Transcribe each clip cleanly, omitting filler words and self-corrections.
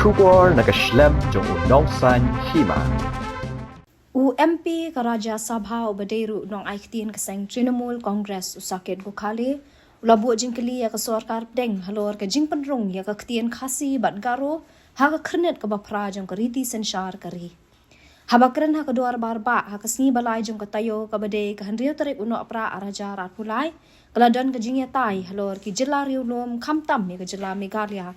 Shukor nakaslem jong unongsan Hima. MP Karaja Sabha Obaderu nong Aiktin Kaseng Trinamul Congress Usaket Gokale Ulabu Jinkali ya Kasorkar Deng Halor ka Jingpanrong ya Kaktian Khasi bat Garo Haka Kernet ka Bapra jong Kariti Senshar Kari Habakren haka duar barba haka sni balai jong katayo kabade ka handriyo tarik uno apra araja ratpulai kaladan ka jingya tai halor ki jela riu lom kamtam ya ka jela Meghalaya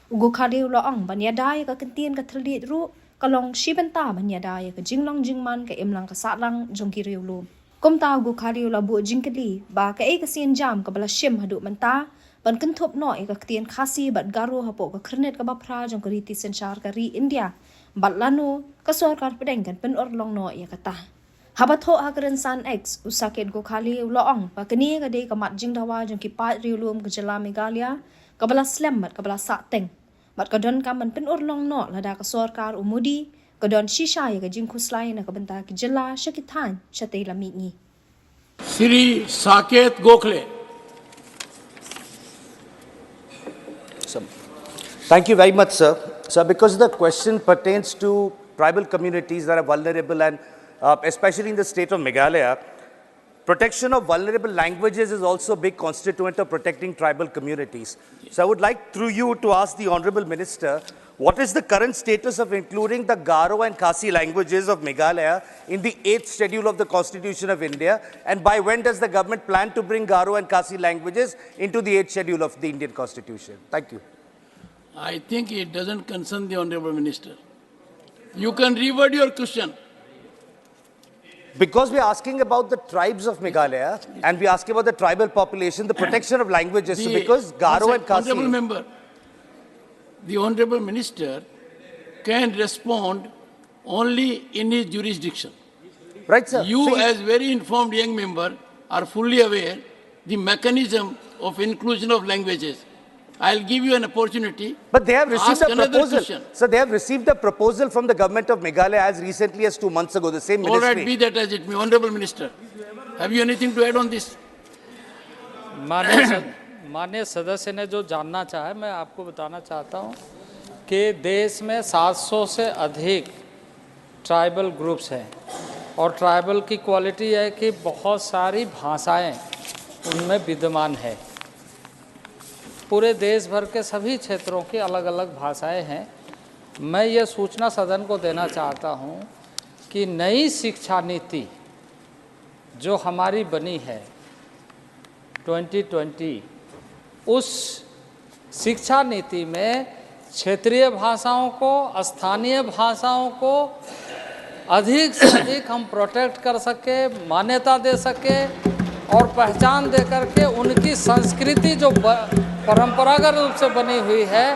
Ugo khali uloong banyadai ka kentien ka thaldi ru kalong shibenta banyadai ka jinglong jingman ka imlang ka satlang jong ki riu lom komta ugo khali ulabu jingkali ba ka e ka sien jam ka bala shim hadu manta ban Kynthup no e ka ktien Khasi bat Garo hapo ka kernet ka bapra jong kariti senshar kari India bat Lano kasorkar pedengkan pen orlong no ya kata habatho hagren san x usaket Gokhali uloong pa kani ka de ka mat jing dawa jong ki pat riulum ka jela Meghalaya ka bala slam mat ka bala sateng mat ka don ka man pen orlong no lada ka sorkar umudi ka don shisha ya ka jing khuslai na ka banta ki jela shakitan chate lami ni Sri Saket Gokhale. Thank you very much, sir. Sir, because the question pertains to tribal communities that are vulnerable and especially in the state of Meghalaya, protection of vulnerable languages is also a big constituent of protecting tribal communities. So I would like through you to ask the Honorable Minister, what is the current status of including the Garo and Khasi languages of Meghalaya in the 8th schedule of the Constitution of India, and by when does the government plan to bring Garo and Khasi languages into the 8th schedule of the Indian Constitution? Thank you. I think it doesn't concern the Honorable Minister. You can reword your question. Because we are asking about the tribes of Meghalaya and we are asking about the tribal population, the protection of languages. So because Garo and Khasi... Honorable Member, the Honorable Minister can respond only in his jurisdiction. Right, sir. You, so as very informed young member, are fully aware the mechanism of inclusion of languages. I'll give you an opportunity. But they have received a proposal. Question. So they have received a proposal from the government of Meghalaya as recently as 2 months ago, the same ministry. All right, be that as it may. Honorable Minister, have you anything to add on this? माननीय सदस्य ने जो जानना चाहा मैं आपको बताना चाहता हूं कि देश में 700 से अधिक ट्राइबल ग्रुप्स हैं और ट्राइबल की क्वालिटी है कि बहुत सारी भाषाएं उनमें विद्यमान है पूरे देश भर के सभी क्षेत्रों की अलग अलग भाषाएं हैं मैं ये सूचना सदन को देना चाहता हूं कि नई शिक्षा नीति जो हमारी बनी है 2020 उस शिक्षा नीति में क्षेत्रीय भाषाओं को स्थानीय भाषाओं को अधिक से अधिक हम प्रोटेक्ट कर सके मान्यता दे सके और पहचान दे करके उनकी संस्कृति जो परंपरागत रूप से बनी हुई है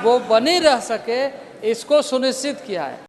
वो बनी रह सके इसको सुनिश्चित किया है